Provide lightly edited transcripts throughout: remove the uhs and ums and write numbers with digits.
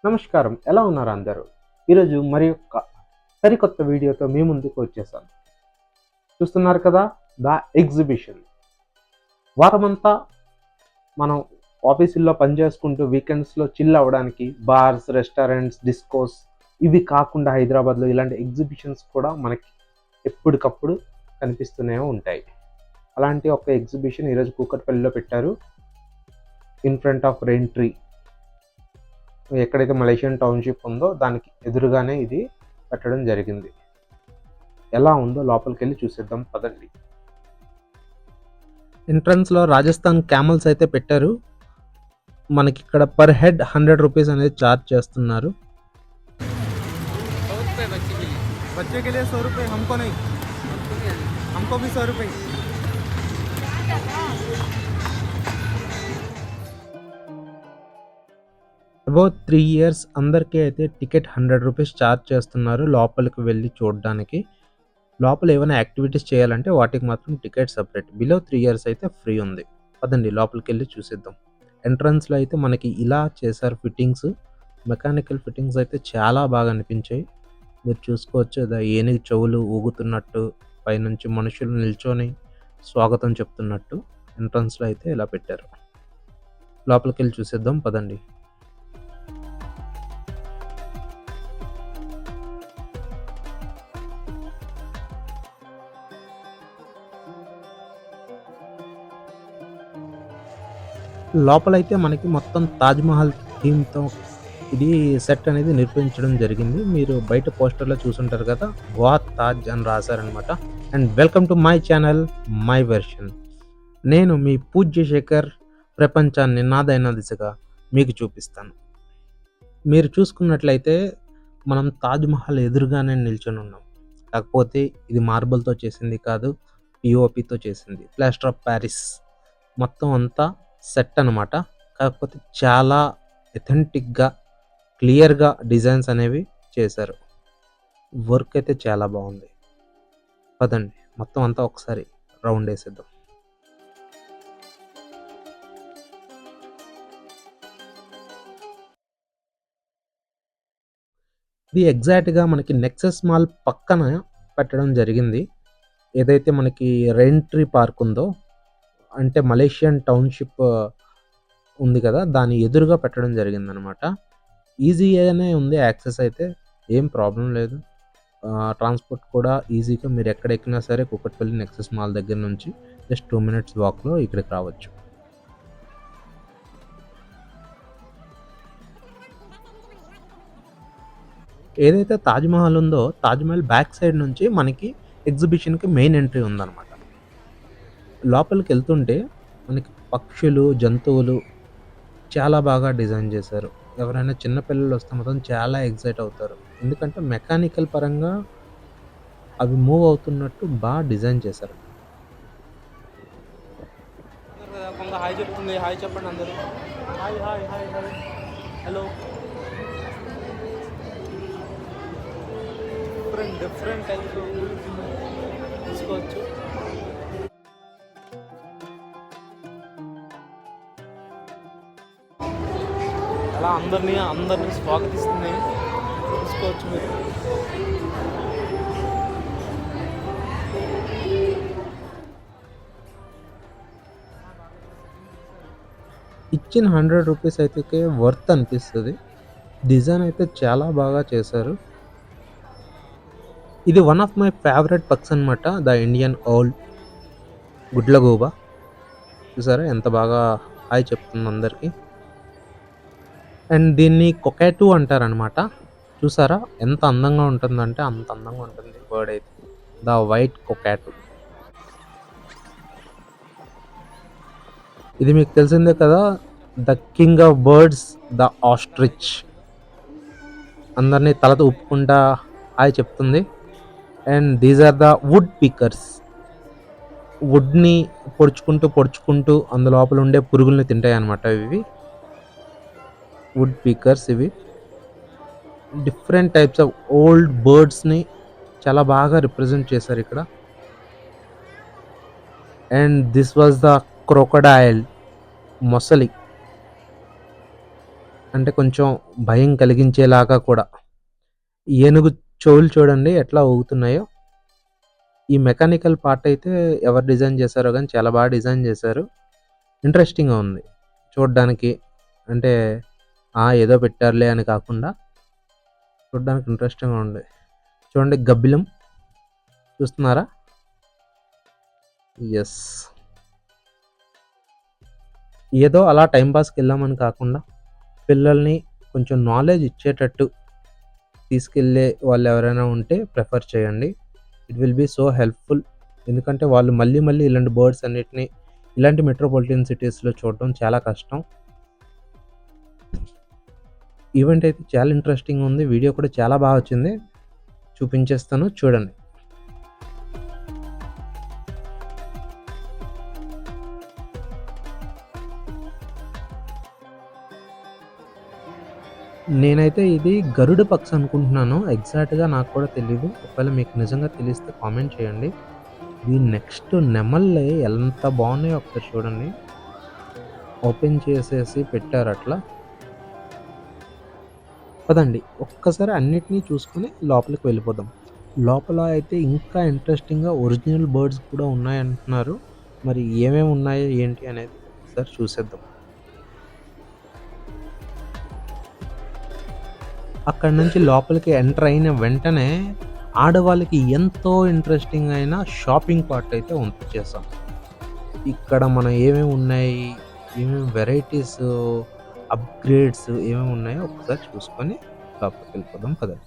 నమస్కారం. ఎలా ఉన్నారు అందరూ? ఈరోజు మరి యొక్క సరికొత్త వీడియోతో మీ ముందుకు వచ్చేసాను. చూస్తున్నారు కదా! The exhibition. వారమంతా మనం ఆఫీసుల్లో పని చేసుకుంటూ వీకెండ్స్‌లో చిల్ అవ్వడానికి బార్స్, రెస్టారెంట్స్, డిస్కోస్ ఇవి కాకుండా హైదరాబాద్‌లో ఇలాంటి ఎగ్జిబిషన్స్ కూడా మనకి ఎప్పటికప్పుడు కనిపిస్తూనే ఉంటాయి. అలాంటి ఒక ఎగ్జిబిషన్ ఈరోజు కూకట్పల్లిలో పెట్టారు. In front of rain tree. ఎక్కడైతే మలేషియన్ టౌన్‌షిప్ ఉందో దానికి ఎదురుగానే ఇది పెట్టడం జరిగింది. ఎలా ఉందో లోపలికెళ్ళి చూసేద్దాం పదండి. ఎంట్రన్స్‌లో రాజస్థాన్ క్యామెల్స్ అయితే పెట్టారు. మనకిక్కడ పర్ హెడ్ ₹100 అనేది చార్జ్ చేస్తున్నారు. बच्चे के लिए ₹100 हमको नहीं, हमको भी ₹100. అబౌట్ 3 ఇయర్స్ అందరికీ అయితే టికెట్ ₹100 చార్జ్ చేస్తున్నారు లోపలికి వెళ్ళి చూడడానికి. లోపల ఏమైనా యాక్టివిటీస్ చేయాలంటే వాటికి మాత్రం టికెట్ సెపరేట్. బిలో 3 ఇయర్స్ అయితే ఫ్రీ ఉంది. పదండి లోపలికెళ్ళి చూసేద్దాం. ఎంట్రన్స్‌లో అయితే మనకి ఇలా చేశారు ఫిట్టింగ్స్. మెకానికల్ ఫిట్టింగ్స్ అయితే చాలా బాగా అనిపించాయి. మీరు చూసుకోవచ్చు ఏనుగు చెవులు ఊగుతున్నట్టు, పైనుంచి మనుషులు నిల్చొని స్వాగతం చెప్తున్నట్టు ఎంట్రన్స్‌లో అయితే ఇలా పెట్టారు. లోపలికెళ్ళి చూసేద్దాం పదండి. లోపలైతే మనకి మొత్తం తాజ్‌మహల్ థీమ్‌తో ఇది సెట్ అనేది నిర్మించడం జరిగింది. మీరు బయట పోస్టర్‌లో చూసుంటారు కదా! గోవా తాజ్ అని రాశారనమాట. And welcome to my channel my version. నేను మీ పూజ్య శేఖర్ ప్రపంచాన్ని నాదైన దిశగా మీకు చూపిస్తాను. మీరు చూసుకున్నట్లయితే మనం తాజ్‌మహల్ ఎదురుగానే నిల్చొనున్నాం. కాకపోతే ఇది మార్బుల్‌తో చేసింది కాదు. పీఓపీతో చేసింది. ప్లాస్టర్ ఆఫ్ పారిస్ మొత్తం అంతా సెట్ అనమాట. కాకపోతే చాలా ఎథెంటిక్‌గా, క్లియర్‌గా డిజైన్స్ అనేవి చేశారు. వర్క్ అయితే చాలా బాగుంది. పదండి మొత్తం అంతా ఒకసారి రౌండ్ వేసేద్దాం. ఇది ఎగ్జాక్ట్‌గా మనకి నెక్సస్ మాల్ పక్కన పెట్టడం జరిగింది. ఏదైతే మనకి రెయిన్ ట్రీ పార్క్ ఉందో, అంటే మలేషియన్ టౌన్‌షిప్ ఉంది కదా! దాని ఎదురుగా పెట్టడం జరిగిందనమాట. ఈజీగానే ఉంది యాక్సెస్ అయితే. ఏం ప్రాబ్లమ్ లేదు. ట్రాన్స్‌పోర్ట్ కూడా ఈజీగా మీరు ఎక్కడ ఎక్కినా సరే కూకట్పల్లి నెక్సస్ మాల్ దగ్గర నుంచి జస్ట్ 2 మినిట్స్ వాక్‌లో ఇక్కడికి రావచ్చు. ఏదైతే తాజ్‌మహల్ ఉందో, తాజ్‌మహల్ బ్యాక్ సైడ్ నుంచి మనకి ఎగ్జిబిషన్‌కి మెయిన్ ఎంట్రీ ఉందనమాట. లోపలికెళ్తుంటే మనకి పక్షులు, జంతువులు చాలా బాగా డిజైన్ చేశారు. ఎవరైనా చిన్న పిల్లలు వస్తే మాత్రం చాలా ఎక్సైట్ అవుతారు. ఎందుకంటే మెకానికల్ పరంగా అవి మూవ్ అవుతున్నట్టు డిజైన్ చేశారు. కొంత హాయ్ చెప్తుంది. హాయ్ చెప్పండి అందరూ. Hi hi hi hi hello. Different types తీసుకోవచ్చు. అలా అందరినీ స్వాగతిస్తుంది. చూసుకోవచ్చు మీరు. ఇచ్చిన ₹100 అయితే వర్త్ అనిపిస్తది. డిజైన్ అయితే చాలా బాగా చేశారు. ఇది one of my favourite picks అనమాట. ద ఇండియన్ ఔల్ గుడ్లగూబ. చూసారా ఎంత బాగా హాయ్ చెప్తుంది అందరికి. అండ్ దీన్ని కొకాటు అంటారనమాట. చూసారా ఎంత అందంగా ఉంటుందంటే అంత అందంగా ఉంటుంది బర్డ్ అయితే. The white cockatoo. ఇది మీకు తెలిసిందే కదా! The king of birds the ostrich. అందరినీ తలతో ఊపుకుంటా హాయ్ చెప్తుంది. And these are the woodpeckers. వుడ్‌ని పొడుచుకుంటూ అందులోపల ఉండే పురుగుల్ని తింటాయన్నమాట ఇవి. వుడ్ పీకర్స్ ఇవి. డిఫరెంట్ టైప్స్ ఆఫ్ ఓల్డ్ బర్డ్స్‌ని చాలా బాగా రిప్రజెంట్ చేశారు ఇక్కడ. And this was the crocodile మొసలి. అంటే కొంచెం భయం కలిగించేలాగా కూడా. ఏనుగు చెవులు చూడండి ఎట్లా ఊగుతున్నాయో. ఈ మెకానికల్ పార్ట్ అయితే ఎవరు డిజైన్ చేశారో గానీ చాలా బాగా డిజైన్ చేశారు. ఇంట్రెస్టింగ్‌గా ఉంది చూడ్డానికి. అంటే ఏదో పెట్టారులే అని కాకుండా చూడ్డానికి ఇంట్రెస్టింగ్‌గా ఉంది. చూడండి గబ్బిలం చూస్తున్నారా? యెస్. ఏదో అలా టైమ్ పాస్‌కెళ్ళామని కాకుండా పిల్లల్ని కొంచెం నాలెడ్జ్ ఇచ్చేటట్టు తీసుకెళ్ళే వాళ్ళెవరైనా ఉంటే ప్రిఫర్ చేయండి. It will be so helpful. ఎందుకంటే వాళ్ళు మళ్ళీ మళ్ళీ ఇలాంటి బర్డ్స్ అన్నిటిని ఇలాంటి మెట్రోపాలిటన్ సిటీస్‌లో చూడడం చాలా కష్టం. ఈవెంట్ అయితే చాలా ఇంట్రెస్టింగ్‌గా ఉంది. వీడియో కూడా చాలా బాగా వచ్చింది. చూపించేస్తాను చూడండి. నేనైతే ఇది గరుడ పక్షి అనుకుంటున్నాను. ఎగ్జాక్ట్‌గా నాకు కూడా తెలీదు. ఒకవేళ మీకు నిజంగా తెలిస్తే కామెంట్ చేయండి. ఈ నెక్స్ట్ నెమళ్ళే ఎంత బాగున్నాయో ఒకసారి చూడండి. ఓపెన్ చేసేసి పెట్టారట్లా. పదండి ఒక్కసారి అన్నిటిని చూసుకొని లోపలికి వెళ్ళిపోదాం. లోపల అయితే ఇంకా ఇంట్రెస్టింగ్‌గా ఒరిజినల్ బర్డ్స్ కూడా ఉన్నాయంటున్నారు. మరి ఏమేమి ఉన్నాయో ఏంటి అనేది ఒకసారి చూసేద్దాం. అక్కడి నుంచి లోపలికి ఎంటర్ అయిన వెంటనే ఆడవాళ్ళకి ఎంతో ఇంట్రెస్టింగ్ అయిన షాపింగ్ కార్ట్ అయితే ఉంచేసాం. ఇక్కడ మనం ఏమేమి ఉన్నాయి, ఏమేమి వెరైటీస్, అప్‌గ్రేడ్స్ ఏమేమి ఉన్నాయో ఒకసారి చూసుకొని లోపలికి వెళ్ళిపోదాం పదండి.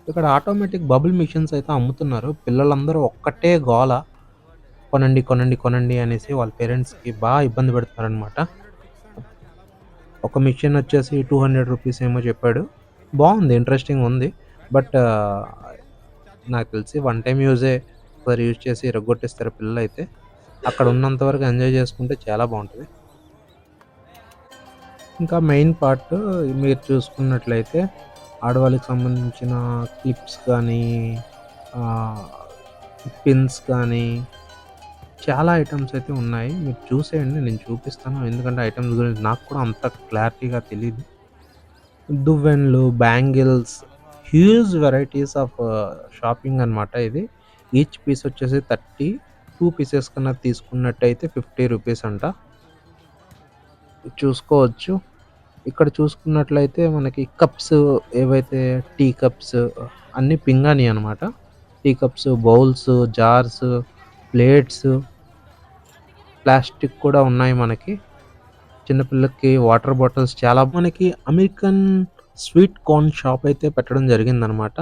ఇక్కడ ఆటోమేటిక్ బబుల్ మిషన్స్ అయితే అమ్ముతున్నారు. పిల్లలందరూ ఒక్కటే గోల. కొనండి, కొనండి, కొనండి అనేసి వాళ్ళ పేరెంట్స్‌కి బాగా ఇబ్బంది పెడుతున్నారనమాట. ఒక మిషన్ వచ్చేసి ₹200 ఏమో చెప్పాడు. బాగుంది, ఇంట్రెస్టింగ్ ఉంది. బట్ నాకు తెలిసి వన్ టైమ్ యూజే. ఒకసారి యూజ్ చేసి ఇరగ్గొట్టేస్తారు పిల్లలైతే. అక్కడ ఉన్నంత వరకు ఎంజాయ్ చేసుకుంటే చాలా బాగుంటుంది. ఇంకా మెయిన్ పార్ట్ మీరు చూసుకున్నట్లయితే ఆడవాళ్ళకి సంబంధించిన క్లిప్స్ కానీ, పిన్స్ కానీ చాలా ఐటమ్స్ అయితే ఉన్నాయి. మీరు చూసేయండి, నేను చూపిస్తాను. ఎందుకంటే ఐటమ్స్ గురించి నాకు కూడా అంత క్లారిటీగా తెలీదు. దువ్వెనలు, bangles, huge varieties of shopping అనమాట ఇది. ఈచ్ పీస్ వచ్చేసి 30, 2 పీసెస్ కన్నా తీసుకున్నట్టయితే ₹50 అంట. చూసుకోవచ్చు. ఇక్కడ చూసుకున్నట్లయితే మనకి కప్స్, ఏవైతే టీ కప్స్ అన్నీ పింగాణీ అనమాట. Tea cups, bowls, jars, plates, plastic కూడా ఉన్నాయి మనకి. చిన్నపిల్లలకి వాటర్ బాటిల్స్ చాలా మనకి అమెరికన్ స్వీట్ కార్న్ షాప్ అయితే పెట్టడం జరిగిందనమాట.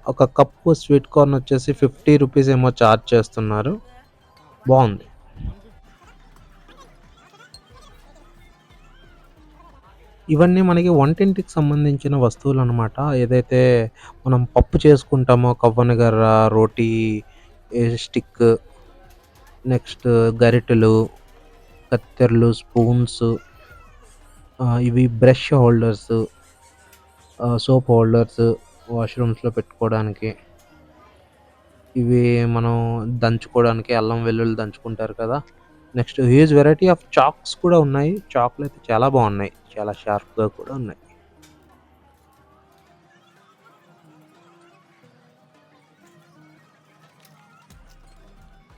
ఒక కప్పు స్వీట్ కార్న్ వచ్చేసి ₹50 ఏమో చార్జ్ చేస్తున్నారు. బాగుంది. ఇవన్నీ మనకి వంటింటికి సంబంధించిన వస్తువులు అనమాట. ఏదైతే మనం పప్పు చేసుకుంటామో కవ్వనగర్ర, రోటీ స్టిక్, నెక్స్ట్ గరిటెలు, కత్తెరలు, స్పూన్స్, ఇవి బ్రష్ హోల్డర్స్, సోప్ హోల్డర్స్, వాష్రూమ్స్లో పెట్టుకోవడానికి. ఇవి మనం దంచుకోవడానికి, అల్లం వెల్లుల్లి దంచుకుంటారు కదా. Next huge variety of chalks కూడా ఉన్నాయి. చాక్లు అయితే చాలా బాగున్నాయి, చాలా షార్ప్గా కూడా ఉన్నాయి.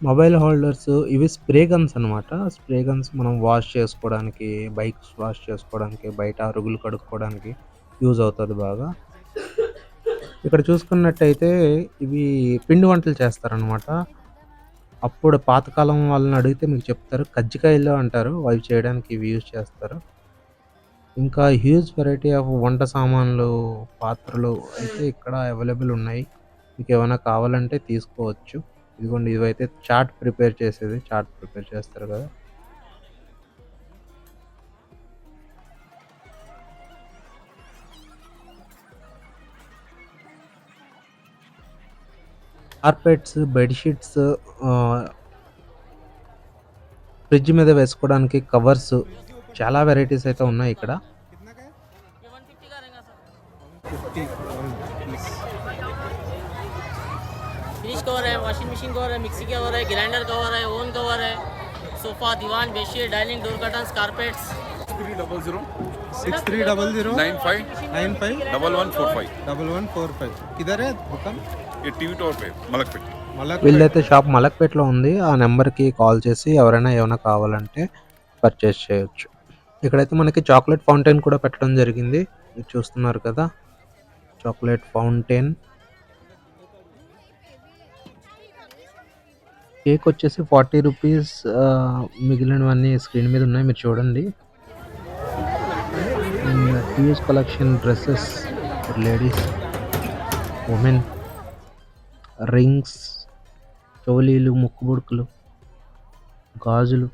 మొబైల్ హోల్డర్స్, ఇవి స్ప్రే గన్స్ అనమాట. స్ప్రే గన్స్ మనం వాష్ చేసుకోవడానికి, బైక్స్ వాష్ చేసుకోవడానికి, బయట అరుగులు కడుక్కోవడానికి యూజ్ అవుతుంది బాగా. ఇక్కడ చూసుకున్నట్టయితే ఇవి పిండి వంటలు చేస్తారనమాట. అప్పుడు పాతకాలం వాళ్ళని అడిగితే మీకు చెప్తారు, కజ్జికాయలు అంటారు. అవి చేయడానికి ఇవి యూజ్ చేస్తారు. ఇంకా హ్యూజ్ వెరైటీ ఆఫ్ వంట సామాన్లు, పాత్రలు అయితే ఇక్కడ అవైలబుల్ ఉన్నాయి. మీకు ఏమైనా కావాలంటే తీసుకోవచ్చు. ఇదిగోండి, ఇవైతే చాట్ ప్రిపేర్ చేసేది. చాట్ ప్రిపేర్ చేస్తారు కదా. కార్పెట్స్, బెడ్‌షీట్స్, ఫ్రిడ్జ్ మీద వేసుకోవడానికి కవర్స్, చాలా వెరైటీస్ అయితే ఉన్నాయి ఇక్కడ. फ्रिज कवर है, वॉशिंग मशीन कवर है, मिक्सी कवर है, ग्राइंडर कवर है, ओवन कवर है, सोफा, दीवान, bedsheet, dining, door curtains, carpets. 300 6300 95 95 1145 1145 किधर है दुकान ये टीवी टॉवर पे मलकपेट मलक వీళ్ళైతే షాప్ మలక్పేటలో ఉంది. ఆ నెంబర్‌కి కాల్ చేసి ఎవరైనా ఏమైనా కావాలంటే పర్చేస్ చేయొచ్చు. ఇక్కడైతే మనకి చాక్లెట్ ఫౌంటైన్ కూడా పెట్టడం జరిగింది. మీరు చూస్తున్నారు కదా! Chocolate fountain. కేక్ వచ్చేసి 40 రూపీస్. మిగిలినవన్నీ స్క్రీన్ మీద ఉన్నాయి. మీరు చూడండి. Huge collection dresses for ladies, women, rings, చోలీలు, ముక్కుపుడకలు, గాజులు,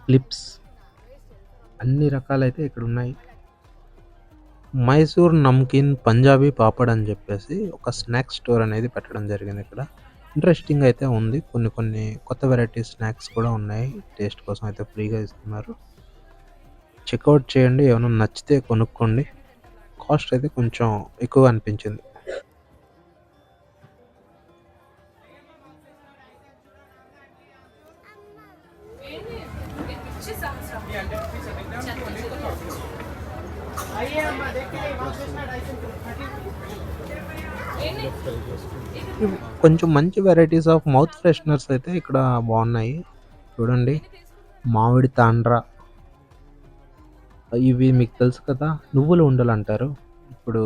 క్లిప్స్ అన్ని రకాలైతే ఇక్కడ ఉన్నాయి. మైసూర్ నమ్కీన్ పంజాబీ పాపడ్ అని చెప్పేసి ఒక స్నాక్స్ స్టోర్ అనేది పెట్టడం జరిగింది ఇక్కడ. ఇంట్రెస్టింగ్ అయితే ఉంది. కొన్ని కొత్త వెరైటీ స్నాక్స్ కూడా ఉన్నాయి. టేస్ట్ కోసం అయితే ఫ్రీగా ఇస్తున్నారు. చెక్అవుట్ చేయండి. ఏమైనా నచ్చితే కొనుక్కోండి. కాస్ట్ అయితే కొంచెం ఎక్కువ అనిపించింది. కొంచెం మంచి వెరైటీస్ ఆఫ్ మౌత్ ఫ్రెషనర్స్ అయితే ఇక్కడ బాగున్నాయి. చూడండి, మామిడి తాండ్ర. ఇవి మీకు తెలుసు కదా, నువ్వుల ఉండలు అంటారు. ఇప్పుడు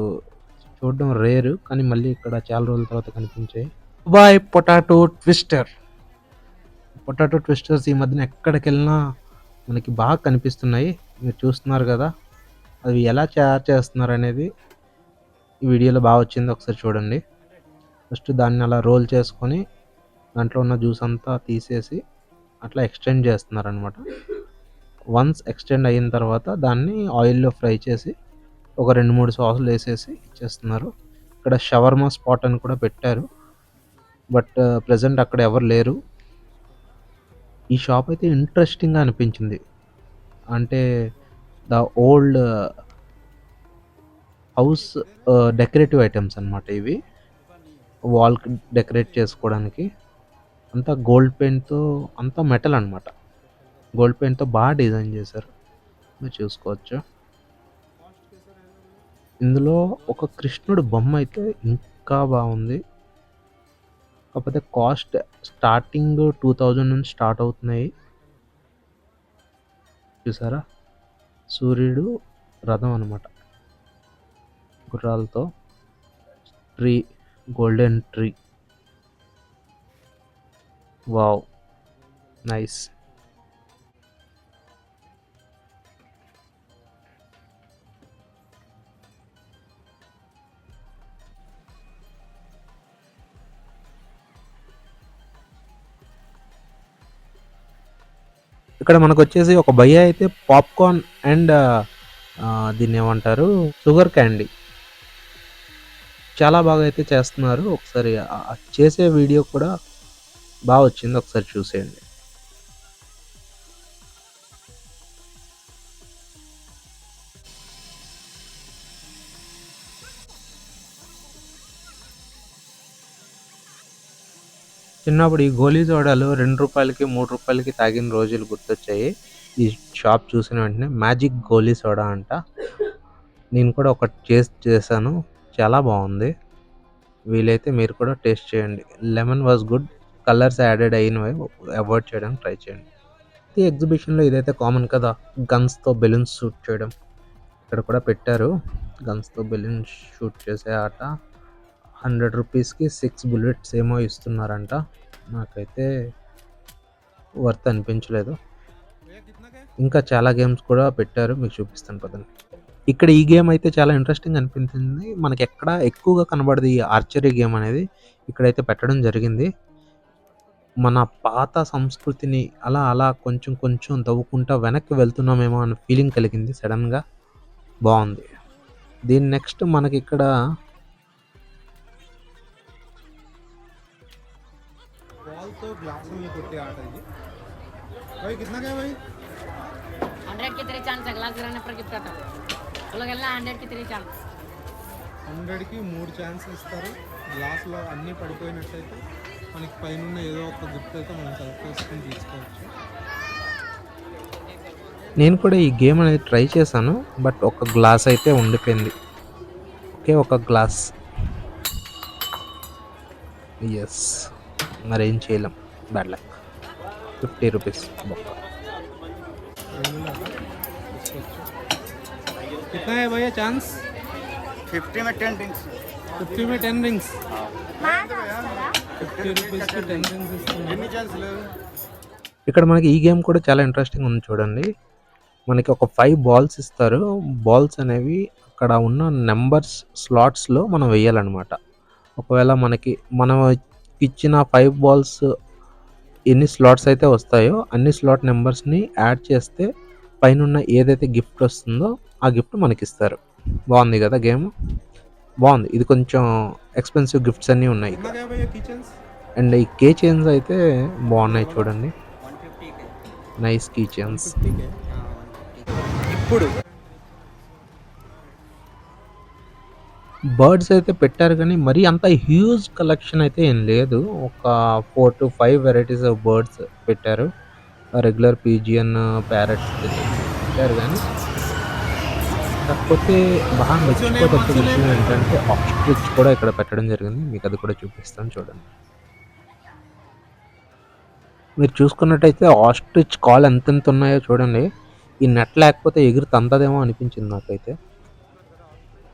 చూడడం రేరు, కానీ మళ్ళీ ఇక్కడ చాలా రోజుల తర్వాత కనిపించాయి. Dubai potato twister. Potato twisters ఈ మధ్యన ఎక్కడికి వెళ్ళినా మనకి బాగా కనిపిస్తున్నాయి. మీరు చూస్తున్నారు కదా, అవి ఎలా తయారు చేస్తున్నారు అనేది ఈ వీడియోలో బాగా వచ్చింది. ఒకసారి చూడండి. ఫస్ట్ దాన్ని అలా రోల్ చేసుకొని దాంట్లో ఉన్న జ్యూస్ అంతా తీసేసి అట్లా ఎక్స్టెండ్ చేస్తున్నారు అనమాట. వన్స్ ఎక్స్టెండ్ అయిన తర్వాత దాన్ని ఆయిల్లో ఫ్రై చేసి ఒక 2-3 సాసులు వేసేసి ఇచ్చేస్తున్నారు. ఇక్కడ షవర్మా స్పాట్ అని కూడా పెట్టారు. బట్ ప్రజెంట్ అక్కడ ఎవరు లేరు. ఈ షాప్ అయితే ఇంట్రెస్టింగ్గా అనిపించింది. అంటే the old house decorative items అనమాట ఇవి. వాల్కి డెకరేట్ చేసుకోవడానికి అంతా గోల్డ్ పెయింట్తో, అంతా మెటల్ అనమాట. గోల్డ్ పెయింట్తో బాగా డిజైన్ చేశారు. మీరు చూసుకోవచ్చు. ఇందులో ఒక కృష్ణుడు బొమ్మ అయితే ఇంకా బాగుంది. కాకపోతే కాస్ట్ స్టార్టింగ్ 2000 నుంచి స్టార్ట్ అవుతున్నాయి. చూసారా, సూర్యుడు రథం అనమాట, గుర్రాలతో, tree, golden tree. Wow, nice. ఇక్కడ మనకు వచ్చేసి ఒక భయ్య అయితే పాప్కార్న్ అండ్ దీన్ని ఏమంటారు, షుగర్ క్యాండీ చాలా బాగా అయితే చేస్తున్నారు. ఒకసారి చేసే వీడియో కూడా బాగా వచ్చింది, ఒకసారి చూసేయండి. చిన్నప్పుడు ఈ గోలీ సోడాలు 2 రూపాయలకి 3 రూపాయలకి తాగిన రోజులు గుర్తొచ్చాయి. ఈ షాప్ చూసిన వెంటనే మ్యాజిక్ గోలీ సోడా అంట. నేను కూడా ఒకటి చేశాను, చాలా బాగుంది. వీలైతే మీరు కూడా టేస్ట్ చేయండి. Lemon was good. Colours added అయినవి అవాయిడ్ చేయడానికి ట్రై చేయండి. ఈ ఎగ్జిబిషన్లో ఇదైతే కామన్ కదా, గన్స్తో బెలూన్స్ షూట్ చేయడం. ఇక్కడ కూడా పెట్టారు, గన్స్తో బెలూన్స్ షూట్ చేసే ఆట. 100 రూపీస్కి 6 బుల్లెట్స్ ఏమో ఇస్తున్నారంట. నాకైతే వర్త్ అనిపించలేదు. ఇంకా చాలా గేమ్స్ కూడా పెట్టారు, మీకు చూపిస్తాను పదండి. ఇక్కడ ఈ గేమ్ అయితే చాలా ఇంట్రెస్టింగ్ అనిపించింది. మనకి ఎక్కడ ఎక్కువగా కనబడదు ఈ ఆర్చరీ గేమ్ అనేది. ఇక్కడైతే పెట్టడం జరిగింది. మన పాత సంస్కృతిని అలా అలా కొంచెం కొంచెం తవ్వుకుంటా వెనక్కి వెళ్తున్నామేమో అనే ఫీలింగ్ కలిగింది సడన్గా. బాగుంది. దీని నెక్స్ట్ మనకి ఇక్కడ तो ग्लास में कोटे आटा है भाई कितना क्या भाई 100 की 3 चांस है ग्लास गिराने पर कितना था वो लोग 100 की 3 चांस 100 की 3 ఛాన్స్ ఇస్తారు. గ్లాస్లో అన్నీ పడిపోయినట్టయితే మనకి పైన ఏదో ఒక గిఫ్ట్ అయితే మనం సెలెక్ట్ చేసుకొని తీసుకోవచ్చు. నేను కూడా ఈ గేమ్ అనేది ట్రై చేశాను. బట్ ఒక గ్లాస్ అయితే ఉండిపోయింది. ఒకే ఒక గ్లాస్. యెస్. మరేం చేయలేం. Bad luck. 50 రూపీస్ బొక్క. कितना है भैया चांस? 50 में 10 रिंग्स 50 में 10 रिंग्स. 50 రూపీస్ కి 10 రింగ్స్ ఇస్తున్నారు. ఎన్ని ఛాన్స్ లేవు. ఇక్కడ మనకి ఈ గేమ్ కూడా చాలా ఇంట్రెస్టింగ్ ఉంది చూడండి. మనకి ఒక 5 బాల్స్ ఇస్తారు. బాల్స్ అనేవి అక్కడ ఉన్న నెంబర్స్ స్లాట్స్‌లో మనం వేయాలన్నమాట. ఒకవేళ మనం ఇచ్చిన 5 బాల్స్ ఎన్ని స్లాట్స్ అయితే వస్తాయో అన్ని స్లాట్ నెంబర్స్‌ని యాడ్ చేస్తే పైనున్న ఏదైతే గిఫ్ట్ వస్తుందో ఆ గిఫ్ట్ మనకిస్తారు. బాగుంది కదా గేమ్. బాగుంది. ఇది కొంచెం ఎక్స్‌పెన్సివ్ గిఫ్ట్స్ అన్నీ ఉన్నాయి. कितना क्या भैया किचन्स? అండ్ ఈ కే చైన్స్ అయితే బాగున్నాయి చూడండి. Nice key chains. 50 के. ఇప్పుడు బర్డ్స్ అయితే పెట్టారు కానీ మరీ అంత హ్యూజ్ కలెక్షన్ అయితే ఏం లేదు. ఒక 4 to 5 వెరైటీస్ ఆఫ్ బర్డ్స్ పెట్టారు. రెగ్యులర్ పీజియన్, ప్యారట్స్ పెట్టారు కానీ కాకపోతే బాగా మెచ్చుకోదగ్గ విషయం ఏంటంటే ఆస్ట్రిచ్ కూడా ఇక్కడ పెట్టడం జరిగింది. మీకు అది కూడా చూపిస్తాను చూడండి. మీరు చూసుకున్నట్టయితే ఆస్ట్రిచ్ కాల్ ఎంతెంత ఉన్నాయో చూడండి. ఈ నెట్ లేకపోతే ఎగిరి తంతదేమో అనిపించింది నాకైతే.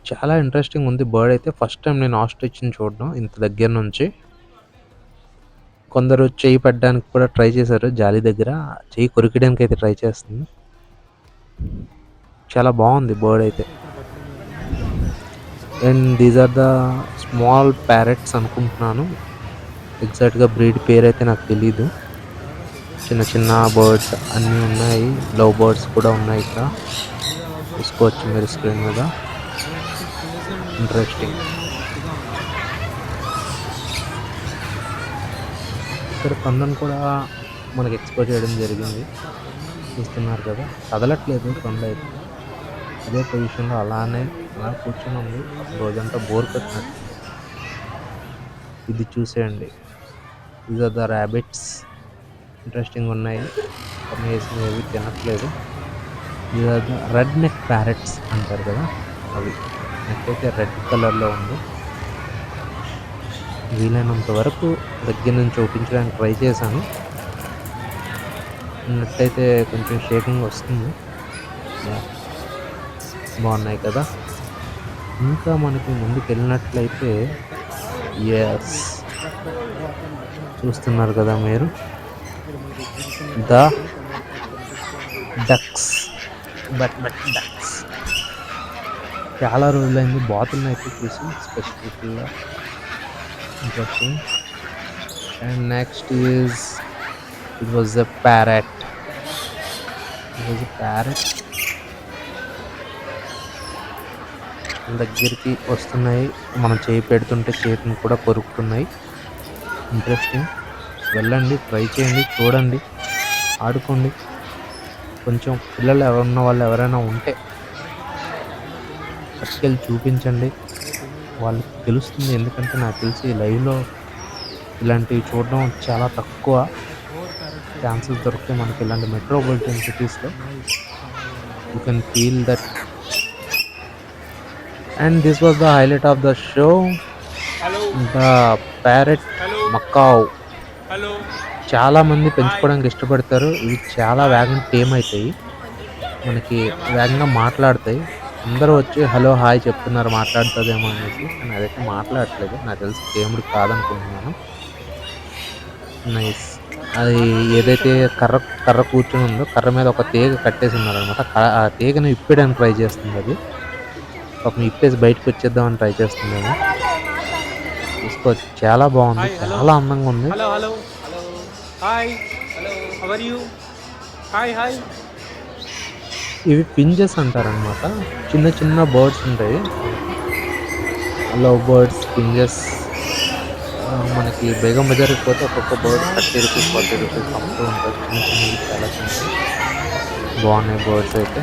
చాలా ఇంట్రెస్టింగ్ ఉంది బర్డ్ అయితే. ఫస్ట్ టైం నేను ఆస్ట్రిచ్ని చూడడం ఇంత దగ్గర నుంచి. కొందరు చెయ్యి పెట్టడానికి కూడా ట్రై చేశారు. జాలి దగ్గర చెయ్యి కొరికడానికి అయితే ట్రై చేస్తుంది. చాలా బాగుంది బర్డ్ అయితే. And these are the small parrots అనుకుంటున్నాను. ఎగ్జాక్ట్గా బ్రీడ్ పేరు అయితే నాకు తెలీదు. చిన్న చిన్న బర్డ్స్ అన్నీ ఉన్నాయి. లవ్ బర్డ్స్ కూడా ఉన్నాయి ఇక్కడ. చూసుకోవచ్చు మీరు స్క్రీన్ మీద. ఇంట్రెస్టింగ్. ఇక్కడ కొండను కూడా మనకి ఎక్స్పోజ్ చేయడం జరిగింది. చూస్తున్నారు కదా, కదలట్లేదు కొండ అయితే. అదే పొజిషన్లో అలా కూర్చొని ఉంది. రోజంతా బోర్ కొట్టినట్టు. ఇది చూసేయండి. ఇది ద ర్యాబిట్స్. ఇంట్రెస్టింగ్ ఉన్నాయి. కొన్ని వేసినవి ఏవి తినట్లేదు. ఇది ద రెడ్ నెక్ ప్యారెట్స్ అంటారు కదా అవి. నెక్ అయితే రెడ్ కలర్లో ఉంది. వీలైనంత వరకు దగ్గర నుంచి చూపించడానికి ట్రై చేశాను. నెట్ అయితే కొంచెం షేకింగ్ వస్తుంది. బాగున్నాయి కదా. ఇంకా మనకి ముందుకు వెళ్ళినట్లయితే ఎస్ చూస్తున్నారు కదా మీరు, ద డక్స్. బట్ డక్స్ చాలా రోజులైంది బాతులను అయితే చూసి స్పెసిఫిక్గా. Interesting. And next is it was a parrot. దగ్గరికి వస్తున్నాయి. మనం చేయి పెడుతుంటే చేతిని కూడా కొరుకుతున్నాయి. ఇంట్రెస్టింగ్. వెళ్ళండి, ట్రై చేయండి, చూడండి, ఆడుకోండి. కొంచెం పిల్లలు ఉన్న వాళ్ళు ఎవరైనా ఉంటే పట్టుకెళ్ళి చూపించండి. వాళ్ళకి తెలుస్తుంది. ఎందుకంటే నాకు తెలిసి లైవ్లో ఇలాంటివి చూడడం చాలా తక్కువ ఛాన్సెస్ దొరుకుతాయి మనకి ఇలాంటి మెట్రోపాలిటన్ సిటీస్లో. You can feel that. And this was the highlight of the show, the parrot macaw. చాలామంది పెంచుకోవడానికి ఇష్టపడతారు. ఇవి చాలా వేగంగా టేమ్ అవుతాయి, మనకి వేగంగా మాట్లాడతాయి. అందరూ వచ్చి హలో హాయ్ చెప్తున్నారు మాట్లాడుతుందేమో అనేసి, కానీ అదైతే మాట్లాడట్లేదు. నాకు తెలిసి టేముడు కాదనుకుంటున్నాను. నైస్. అది ఏదైతే కర్ర కూర్చొని ఉందో కర్ర మీద ఒక తీగ కట్టేసి ఉన్నారనమాట. ఆ తీగను ఇప్పేయడానికి ట్రై చేస్తుంది అది. పాపం ఇప్పేసి బయటకు వచ్చేద్దామని ట్రై చేస్తుందేమో. చూసుకోవచ్చు. చాలా బాగుంది, చాలా అందంగా ఉంది. ఇవి పింజెస్ అంటారనమాట. చిన్న చిన్న బర్డ్స్ ఉంటాయి, లవ్ బర్డ్స్, పింజెస్. మనకి బేగం బజార్కి పోతే ఒక్కొక్క బర్డ్ 30 రూపీస్ 40 రూపీస్ అమ్ముతూ ఉంటారు. చిన్న చిన్నవి చాలా చిన్నవి బాగున్నాయి బర్డ్స్ అయితే.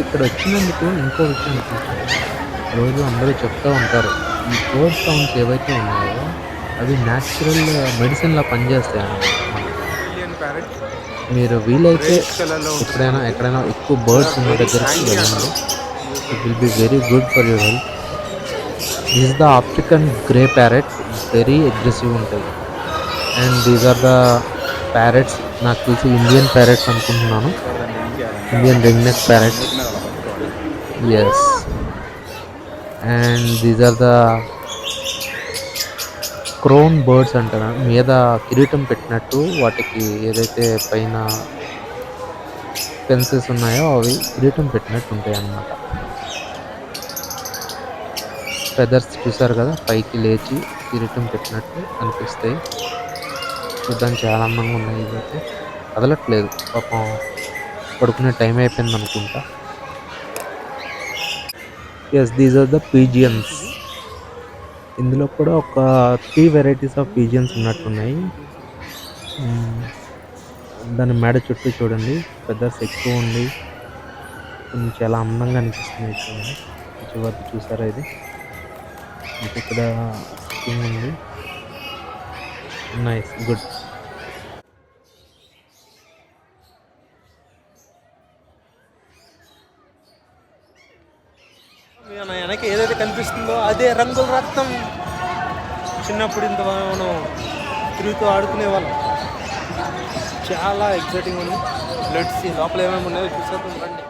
ఇక్కడ వచ్చినందుకు ఇంకో విషయం అనిపించింది. రోజు అందరూ చెప్తూ ఉంటారు ఈ బర్డ్ సౌండ్స్ ఏవైతే ఉన్నాయో అవి న్యాచురల్ మెడిసిన్లా పనిచేస్తాయి అన్నమాట. Indian parrot. మీరు వీలైతే Reddish colour లో ఉంటుంది ఎప్పుడైనా మనకి. ఎక్కడైనా ఎక్కువ బర్డ్స్ ఉన్న Very దగ్గరికి shiny వెళ్ళండి. అంటారు. It will be very good for your health. This is the African grey parrot. Very aggressive ఉంటాయి. And these are the parrots. నాకు తెలిసి ఇండియన్ ప్యారెట్స్ అనుకుంటున్నాను. Indian ring neck parrots. Yes. And these are the crown birds అంటారు. మీద కిరీటం పెట్టినట్టు వాటికి ఏదైతే పైన ఫెన్సెస్ ఉన్నాయో అవి కిరీటం పెట్టినట్టు ఉంటాయి అన్నమాట. ఫెదర్స్ చూసారు కదా, పైకి లేచి కిరీటం పెట్టినట్టు అనిపిస్తాయి. చూడ్డానికి చాలా అందంగా ఉన్నాయి. ఇవైతే కదలట్లేదు పాపం, పడుకునే టైం అయిపోయింది అనుకుంటా. Yes, these are the pigeons. ఇందులో కూడా ఒక 3 వెరైటీస్ ఆఫ్ పీజియన్స్ ఉన్నట్టున్నాయి. దాని మెడ చుట్టూ చూడండి, ఫెదర్స్ ఎక్కువ ఉండి కొన్ని చాలా అందంగా అనిపిస్తున్నాయి. చూడండి చివరికి చూసారా, ఇది ఇంకా ఇక్కడ సిట్టింగ్ ఉంది. Nice, good. వెనక ఏదైతే కనిపిస్తుందో అదే రంగుల రక్తం. చిన్నప్పుడు ఇంత మనం తిరుగుతూ ఆడుకునే వాళ్ళం. చాలా ఎక్సైటింగ్ ఉంది. లెట్స్ సీ లోపల ఏమేమి ఉన్నాయో చూసేద్దాం రండి.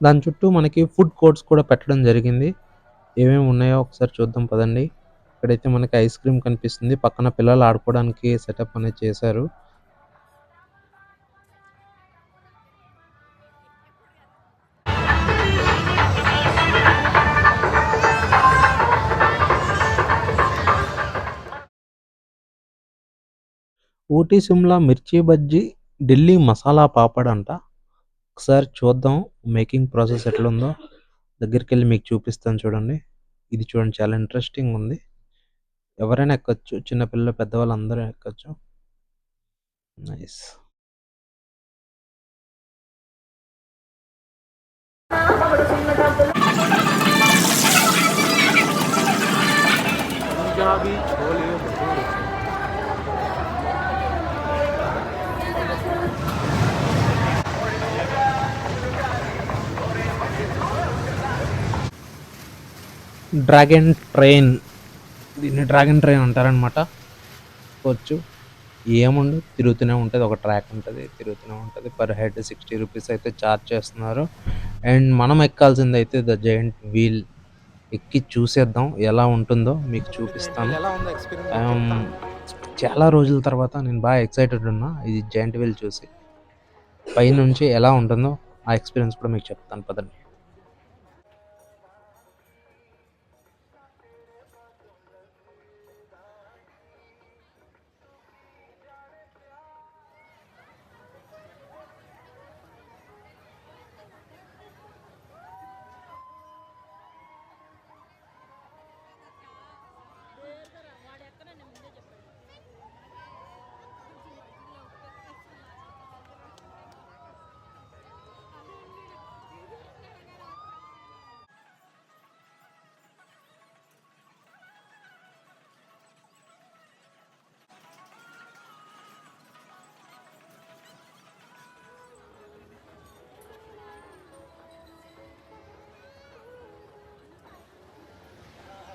దాని చుట్టూ మనకి ఫుడ్ కోర్ట్స్ కూడా పెట్టడం జరిగింది. ఏమేమి ఉన్నాయో ఒకసారి చూద్దాం పదండి. ఇక్కడైతే మనకి ఐస్ క్రీమ్ కనిపిస్తుంది. పక్కన పిల్లలు ఆడుకోవడానికి సెటప్ అనేది చేశారు. ఊటీ సిమ్లా మిర్చి బజ్జీ, ఢిల్లీ మసాలా పాపడ్ అంట. ఒకసారి చూద్దాం మేకింగ్ ప్రాసెస్ ఎట్లుందో. దగ్గరికి వెళ్ళి మీకు చూపిస్తాను చూడండి. ఇది చూడండి, చాలా ఇంట్రెస్టింగ్ ఉంది. ఎవరైనా ఎక్కొచ్చు, చిన్నపిల్లలు పెద్దవాళ్ళు అందరూ ఎక్కొచ్చు. Nice. Punjabi chole bhature. Dragon train, దీన్ని డ్రాగన్ ట్రైన్ అంటారనమాట. వచ్చు, ఏముండు తిరుగుతూనే ఉంటుంది. ఒక ట్రాక్ ఉంటుంది, తిరుగుతూనే ఉంటుంది. పర్ హెడ్ 60 రూపీస్ అయితే ఛార్జ్ చేస్తున్నారు. అండ్ మనం ఎక్కాల్సింది అయితే ద జైంట్ వీల్. ఎక్కి చూసేద్దాం ఎలా ఉంటుందో, మీకు చూపిస్తాను. ఎలా ఉందో ఎక్స్పీరియన్స్ Um, చెప్తాను. చాలా రోజుల తర్వాత నేను బాగా ఎక్సైటెడ్ ఉన్నా ఇది జైంట్ వీల్ చూసి. పైనుంచి ఎలా ఉంటుందో ఆ ఎక్స్పీరియన్స్ కూడా మీకు చెప్తాను పదండి.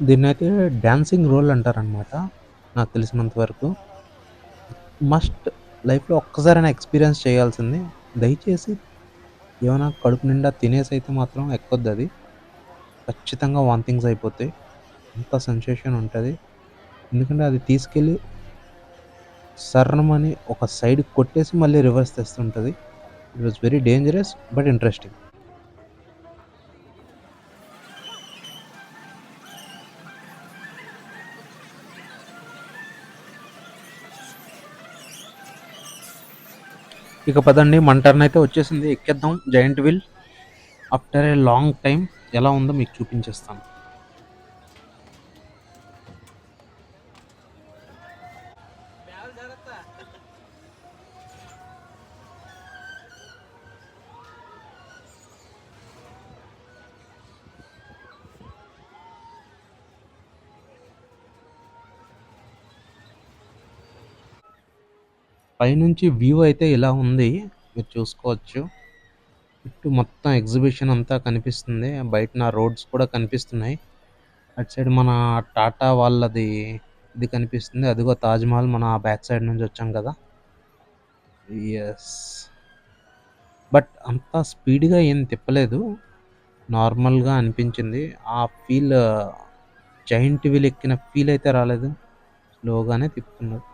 దీన్నైతే డాన్సింగ్ రోల్ అంటారనమాట, నాకు తెలిసినంత వరకు. మస్ట్ లైఫ్లో ఒక్కసారైనా ఎక్స్పీరియన్స్ చేయాల్సింది. దయచేసి ఏమైనా కడుపు నిండా తినేసి అయితే మాత్రం ఎక్కొద్దు. అది ఖచ్చితంగా వామిటింగ్స్ అయిపోతాయి. అంత సెన్సేషన్ ఉంటుంది. ఎందుకంటే అది తీసుకెళ్ళి సర్రమని ఒక సైడ్ కొట్టేసి మళ్ళీ రివర్స్ తెస్తుంటుంది. It was very dangerous but interesting. ఇక పదండి, మన టర్న్ అయితే వచ్చేసింది. ఎక్కేద్దాం giant wheel. After a long time ఎలా ఉందో మీకు చూపించేస్తాను. పైనుంచి వ్యూ అయితే ఇలా ఉంది. మీరు చూసుకోవచ్చు. చుట్టూ మొత్తం ఎగ్జిబిషన్ అంతా కనిపిస్తుంది. బయటన రోడ్స్ కూడా కనిపిస్తున్నాయి. అటు సైడ్ మన టాటా వాళ్ళది ఇది కనిపిస్తుంది. అదిగో తాజ్‌మహల్ మన బ్యాక్ సైడ్ నుంచి వచ్చాం కదా! యెస్. బట్ అంత స్పీడ్‌గా ఏం తిప్పలేదు. నార్మల్‌గా అనిపించింది. ఆ ఫీల్ జైంట్ వీల్ ఎక్కిన ఫీల్ అయితే రాలేదు. స్లోగానే తిప్పుతున్నారు.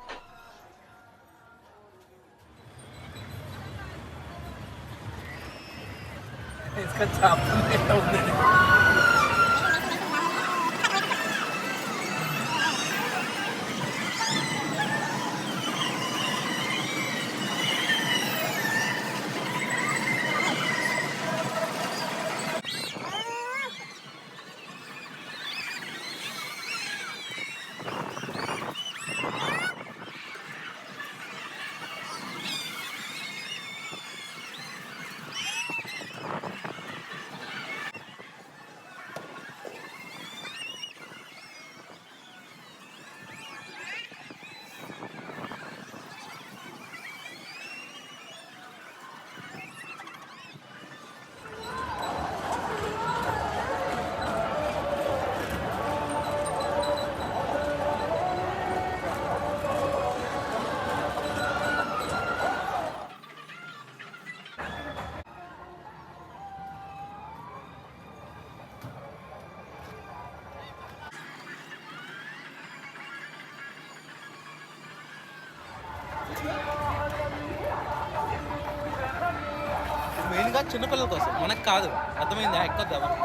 మెయిన్‌గా చిన్నపిల్లల కోసం. మనకు కాదు. అర్థమైందా? ఎక్కొద్దు ఎవరు.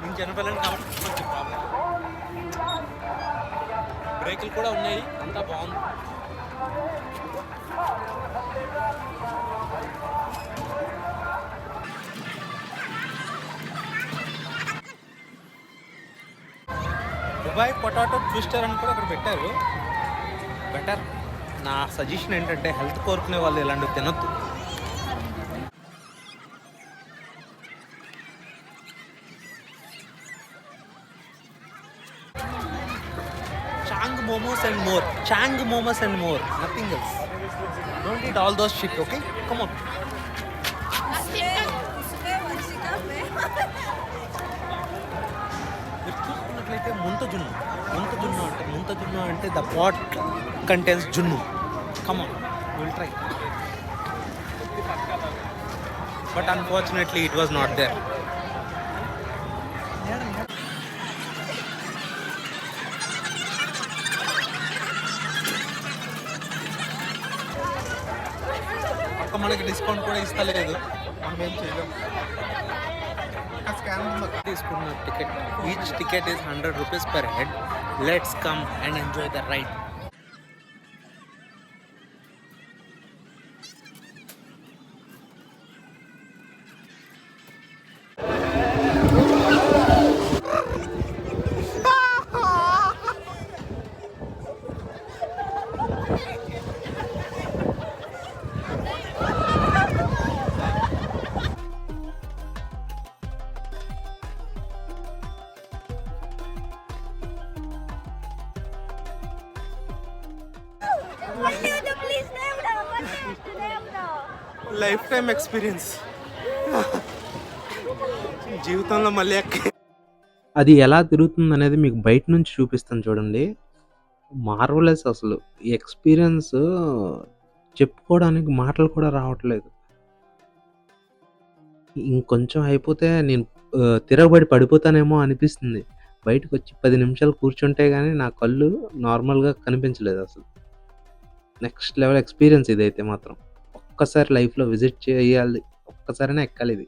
నేను చిన్నపిల్లలు కాబట్టి కొంచెం ప్రాబ్లమ్. బ్రేకులు కూడా ఉన్నాయి. అంతా బాగుంది. దుబాయ్ పొటాటో ట్విస్టర్ అని కూడా ఇక్కడ పెట్టారు. బెటర్. నా సజెషన్ ఏంటంటే హెల్త్ కోరుకునే వాళ్ళు ఇలాంటివి తినొద్దు. Chang momos and more. Chang momos and more. Nothing else. Don't eat all those shit, okay? Come on. మీరు చూసుకున్నట్లయితే ముంత జున్ను అంటే ద పాట్ కంటైన్స్ జున్ను. Come on, we'll try. But unfortunately, it was not there. పక్క మనకి discount కూడా ఇస్తలేదు. మనం ఏం చేయలేం. తీసుకున్న ticket each ticket is 100 rupees per head. Let's come and enjoy the ride. Lifetime experience. జీవితంలో మళ్ళీ అది ఎలా తిరుగుతుందనేది మీకు బయట నుంచి చూపిస్తాను చూడండి. మార్వెలస్ అసలు. ఈ ఎక్స్‌పీరియన్స్ చెప్పుకోవడానికి మాటలు కూడా రావట్లేదు. ఇంకొంచెం అయిపోతే నేను తిరగబడి పడిపోతానేమో అనిపిస్తుంది. బయటకొచ్చి 10 నిమిషాలు కూర్చుంటే గానీ నా కళ్ళు నార్మల్‌గా కనిపించలేదసలు. నెక్స్ట్ లెవెల్ ఎక్స్‌పీరియన్స్ ఇదైతే మాత్రం. ఒక్కసారి లైఫ్‌లో విజిట్ చేయాలి. ఒక్కసారైనా ఎక్కాలిది.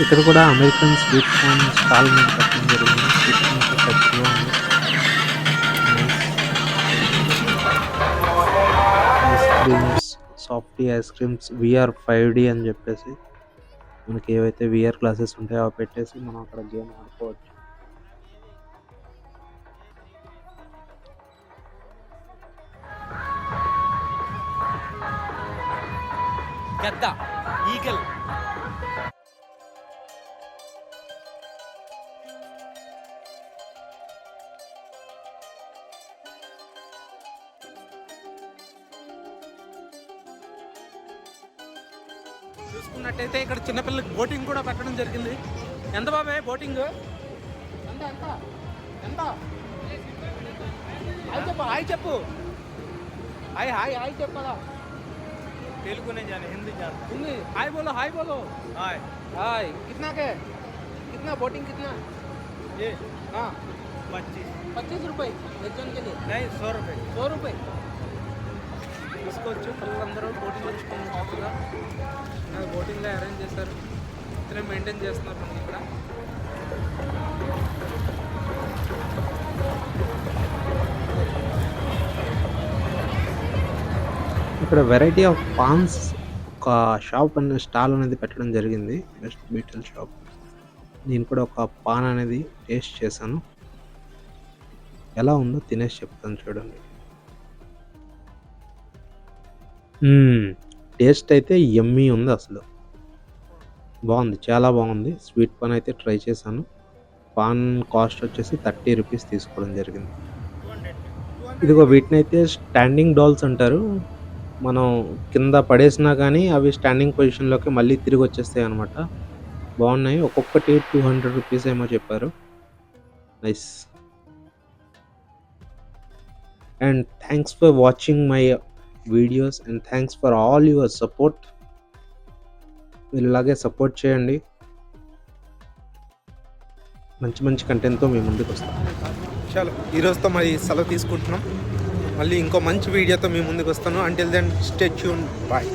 ఇక్కడ కూడా అమెరికన్ స్వీట్ కార్న్ స్టాల్ మీద పెట్టడం జరిగింది. స్వీట్ కార్న్ టచ్‌లో ఉంది. Ice creams, softy ice creams, VR 5D అని చెప్పేసి మనకి ఏవైతే వీఆర్ గ్లాసెస్ ఉంటాయో అవి పెట్టేసి మనం అక్కడ గేమ్ ఆడుకోవచ్చు. గద్ద, ఈగల్. చూసుకున్నట్టయితే ఇక్కడ చిన్నపిల్లలకి బోటింగ్ కూడా పెట్టడం జరిగింది. ఎంత బాబాయ్ బోటింగ్? ఎంత ఎంత ఎంత? హాయ్ చెప్పు, హాయ్ చెప్పు, హాయ్ హాయ్ హాయ్ చెప్పదా? तेलुगु नहीं जाने, हिंदी जानते. हिंदी. हाय बोलो, हाय बोलो. हाय हाय. कितना के? कितना बोटिंग कितना? ये हाँ 25 रुपये एक जन के लिए. नहीं 100 रुपये. 100 रुपये తీసుకోవచ్చు. పిల్లలందరూ బోటింగ్ తెచ్చుకుని హ్యాపీగా బోటింగ్లో అరేంజ్ చేశారు. ఇతనే మెయింటైన్ చేస్తున్నారు మనకి ఇక్కడ. ఇక్కడ వెరైటీ ఆఫ్ పాన్స్ ఒక షాప్ అనే స్టాల్ అనేది పెట్టడం జరిగింది. Best beetle shop. నేను కూడా ఒక పాన్ అనేది టేస్ట్ చేశాను. ఎలా ఉందో తినేసి చెప్తాను చూడండి. టేస్ట్ అయితే యమ్మీ ఉంది, అసలు బాగుంది, చాలా బాగుంది. స్వీట్ పాన్ అయితే ట్రై చేశాను. పాన్ కాస్ట్ వచ్చేసి 30 రూపీస్ తీసుకోవడం జరిగింది. ఇదిగో వీటిని అయితే స్టాండింగ్ డాల్స్ అంటారు. మనం కింద పడేసినా కానీ అవి స్టాండింగ్ పొజిషన్లోకి మళ్ళీ తిరిగి వచ్చేస్తాయి అనమాట. బాగున్నాయి. ఒక్కొక్కటి 200 రూపీస్ ఏమో చెప్పారు. Nice. And thanks for watching my videos and thanks for all your support. మీరు ఇలాగే సపోర్ట్ చేయండి. మంచి మంచి కంటెంట్తో మేము ముందుకు వస్తాం. చలో ఈరోజుతో మరి సెలవు తీసుకుంటున్నాం. మళ్ళీ ఇంకో మంచి వీడియోతో మీ ముందుకు వస్తాను. Until then stay tune. Bye.